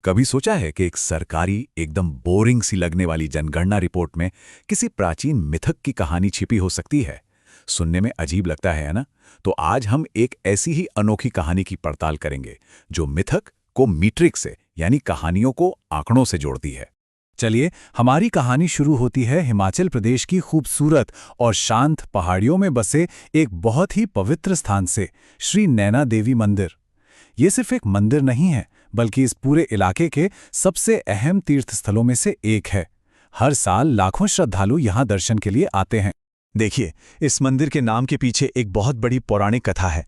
कभी सोचा है कि एक सरकारी एकदम बोरिंग सी लगने वाली जनगणना रिपोर्ट में किसी प्राचीन मिथक की कहानी छिपी हो सकती है? सुनने में अजीब लगता है ना? तो आज हम एक ऐसी ही अनोखी कहानी की पड़ताल करेंगे जो मिथक को मीट्रिक से यानी कहानियों को आंकड़ों से जोड़ती है। चलिए, हमारी कहानी शुरू होती है हिमाचल प्रदेश की खूबसूरत और शांत पहाड़ियों में बसे एक बहुत ही पवित्र स्थान से, श्री नैना देवी मंदिर। ये सिर्फ एक मंदिर नहीं है, बल्कि इस पूरे इलाके के सबसे अहम तीर्थ स्थलों में से एक है। हर साल लाखों श्रद्धालु यहाँ दर्शन के लिए आते हैं। देखिए, इस मंदिर के नाम के पीछे एक बहुत बड़ी पौराणिक कथा है।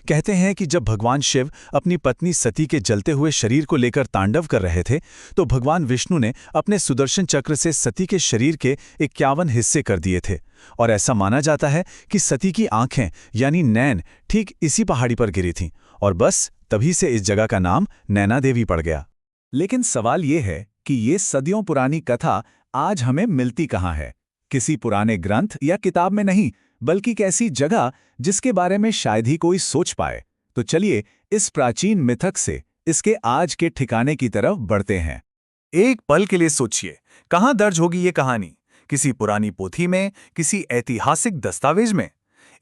कहते हैं कि जब भगवान शिव अपनी पत्नी सती के जलते हुए शरीर को लेकर तांडव कर रहे थे, तो भगवान विष्णु ने अपने सुदर्शन चक्र से सती के शरीर के 51 हिस्से कर दिए थे। और ऐसा माना जाता है कि सती की आंखें यानी नैन ठीक इसी पहाड़ी पर गिरी थीं, और बस तभी से इस जगह का नाम नैना देवी पड़ गया। लेकिन सवाल ये है कि ये सदियों पुरानी कथा आज हमें मिलती कहाँ है? किसी पुराने ग्रंथ या किताब में नहीं, बल्कि एक ऐसी जगह जिसके बारे में शायद ही कोई सोच पाए। तो चलिए, इस प्राचीन मिथक से इसके आज के ठिकाने की तरफ बढ़ते हैं। एक पल के लिए सोचिए, कहाँ दर्ज होगी ये कहानी? किसी पुरानी पोथी में, किसी ऐतिहासिक दस्तावेज में?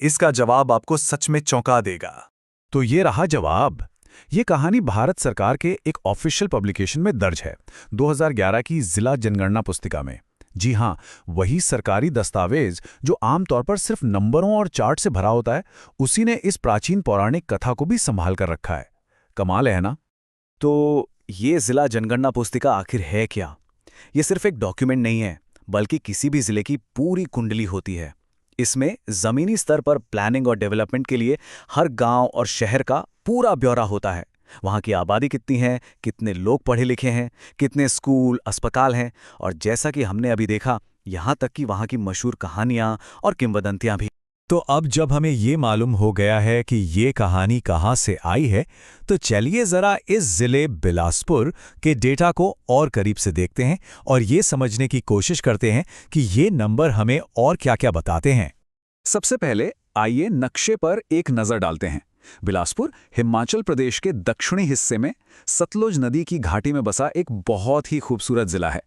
इसका जवाब आपको सच में चौंका देगा। तो ये रहा जवाब। ये कहानी भारत सरकार के एक ऑफिशियल पब्लिकेशन में दर्ज है, 2011 की जिला जनगणना पुस्तिका में। जी हाँ, वही सरकारी दस्तावेज जो आमतौर पर सिर्फ नंबरों और चार्ट से भरा होता है, उसी ने इस प्राचीन पौराणिक कथा को भी संभाल कर रखा है। कमाल है ना? तो ये जिला जनगणना पुस्तिका आखिर है क्या? ये सिर्फ एक डॉक्यूमेंट नहीं है, बल्कि किसी भी जिले की पूरी कुंडली होती है। इसमें जमीनी स्तर पर प्लानिंग और डेवलपमेंट के लिए हर गांव और शहर का पूरा ब्यौरा होता है। वहाँ की आबादी कितनी है, कितने लोग पढ़े लिखे हैं, कितने स्कूल, अस्पताल हैं, और जैसा कि हमने अभी देखा, यहाँ तक कि वहाँ की मशहूर कहानियाँ और किंवदंतियाँ भी। तो अब जब हमें ये मालूम हो गया है कि ये कहानी कहाँ से आई है, तो चलिए ज़रा इस ज़िले बिलासपुर के डेटा को और करीब से देखते हैं और ये समझने की कोशिश करते हैं कि ये नंबर हमें और क्या-क्या बताते हैं। सबसे पहले आइए नक्शे पर एक नज़र डालते हैं। बिलासपुर हिमाचल प्रदेश के दक्षिणी हिस्से में सतलुज नदी की घाटी में बसा एक बहुत ही खूबसूरत जिला है।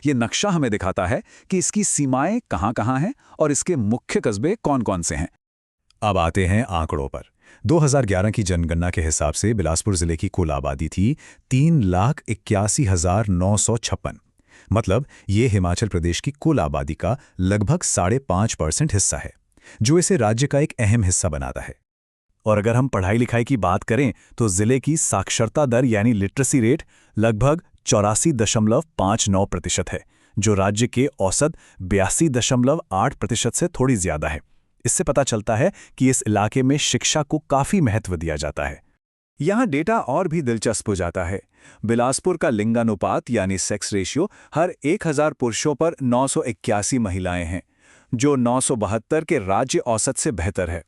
ये नक्शा हमें दिखाता है कि इसकी सीमाएं कहाँ-कहाँ हैं और इसके मुख्य कस्बे कौन-कौन से हैं। अब आते हैं आंकड़ों पर। 2011 की जनगणना के हिसाब से बिलासपुर जिले की कुल आबादी थी 3,81,956। मतलब ये हिमाचल प्रदेश की कुल आबादी का लगभग 5.5% हिस्सा है, जो इसे राज्य का एक अहम हिस्सा बनाता है। और अगर हम पढ़ाई लिखाई की बात करें, तो जिले की साक्षरता दर यानी लिटरेसी रेट लगभग 84.59% है, जो राज्य के औसत 82.8% से थोड़ी ज्यादा है। इससे पता चलता है कि इस इलाके में शिक्षा को काफी महत्व दिया जाता है। यहाँ डेटा और भी दिलचस्प हो जाता है। बिलासपुर का लिंगानुपात यानी सेक्स रेशियो हर 1000 पुरुषों पर 981 महिलाएं हैं, जो 972 के राज्य औसत से बेहतर है।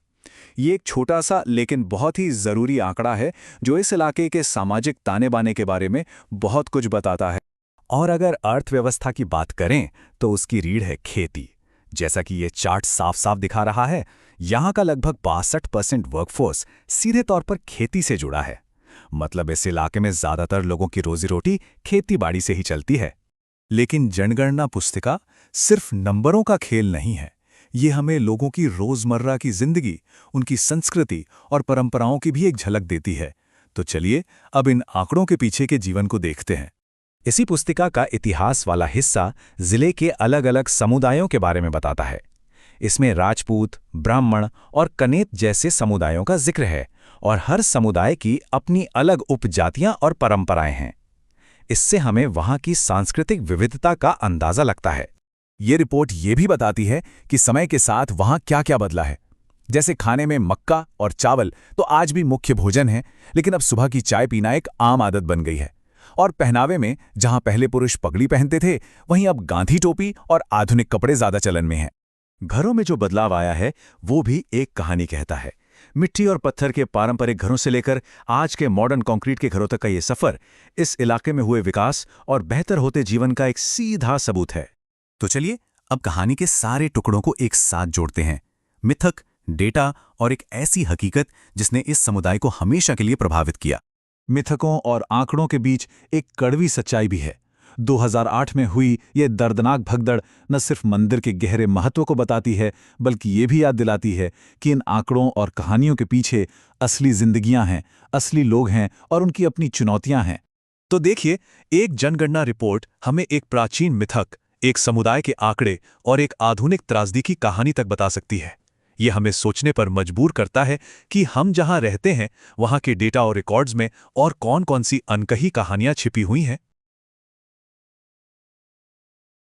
ये एक छोटा सा लेकिन बहुत ही ज़रूरी आंकड़ा है, जो इस इलाके के सामाजिक ताने बाने के बारे में बहुत कुछ बताता है। और अगर अर्थव्यवस्था की बात करें, तो उसकी रीढ़ है खेती। जैसा कि ये चार्ट साफ साफ दिखा रहा है, यहाँ का लगभग 62% वर्कफोर्स सीधे तौर पर खेती से जुड़ा है। मतलब इस इलाके में ज़्यादातर लोगों की रोजी रोटी खेती-बाड़ी से ही चलती है। लेकिन जनगणना पुस्तिका सिर्फ नंबरों का खेल नहीं है। ये हमें लोगों की रोजमर्रा की जिंदगी, उनकी संस्कृति और परंपराओं की भी एक झलक देती है। तो चलिए अब इन आंकड़ों के पीछे के जीवन को देखते हैं। इसी पुस्तिका का इतिहास वाला हिस्सा जिले के अलग-अलग समुदायों के बारे में बताता है। इसमें राजपूत, ब्राह्मण और कनेत जैसे समुदायों का जिक्र है, और हर समुदाय की अपनी अलग उपजातियां और परंपराएं हैं। इससे हमें वहां की सांस्कृतिक विविधता का अंदाजा लगता है। ये रिपोर्ट ये भी बताती है कि समय के साथ वहां क्या-क्या बदला है। जैसे खाने में मक्का और चावल तो आज भी मुख्य भोजन है, लेकिन अब सुबह की चाय पीना एक आम आदत बन गई है। और पहनावे में जहां पहले पुरुष पगड़ी पहनते थे, वहीं अब गांधी टोपी और आधुनिक कपड़े ज्यादा चलन में हैं। घरों में जो बदलाव आया है, वो भी एक कहानी कहता है। मिट्टी और पत्थर के पारंपरिक घरों से लेकर आज के मॉडर्न कंक्रीट के घरों तक का ये सफर इस इलाके में हुए विकास और बेहतर होते जीवन का एक सीधा सबूत है। तो चलिए अब कहानी के सारे टुकड़ों को एक साथ जोड़ते हैं। मिथक, डेटा और एक ऐसी हकीकत जिसने इस समुदाय को हमेशा के लिए प्रभावित किया। मिथकों और आंकड़ों के बीच एक कड़वी सच्चाई भी है। 2008 में हुई ये दर्दनाक भगदड़ न सिर्फ मंदिर के गहरे महत्व को बताती है, बल्कि ये भी याद दिलाती है कि इन आंकड़ों और कहानियों के पीछे असली जिंदगियां हैं, असली लोग हैं और उनकी अपनी चुनौतियां हैं। तो देखिए, एक जनगणना रिपोर्ट हमें एक प्राचीन मिथक, एक समुदाय के आंकड़े और एक आधुनिक त्रासदी की कहानी तक बता सकती है। यह हमें सोचने पर मजबूर करता है कि हम जहां रहते हैं वहां के डेटा और रिकॉर्ड्स में और कौन-कौन सी अनकही कहानियां छिपी हुई हैं।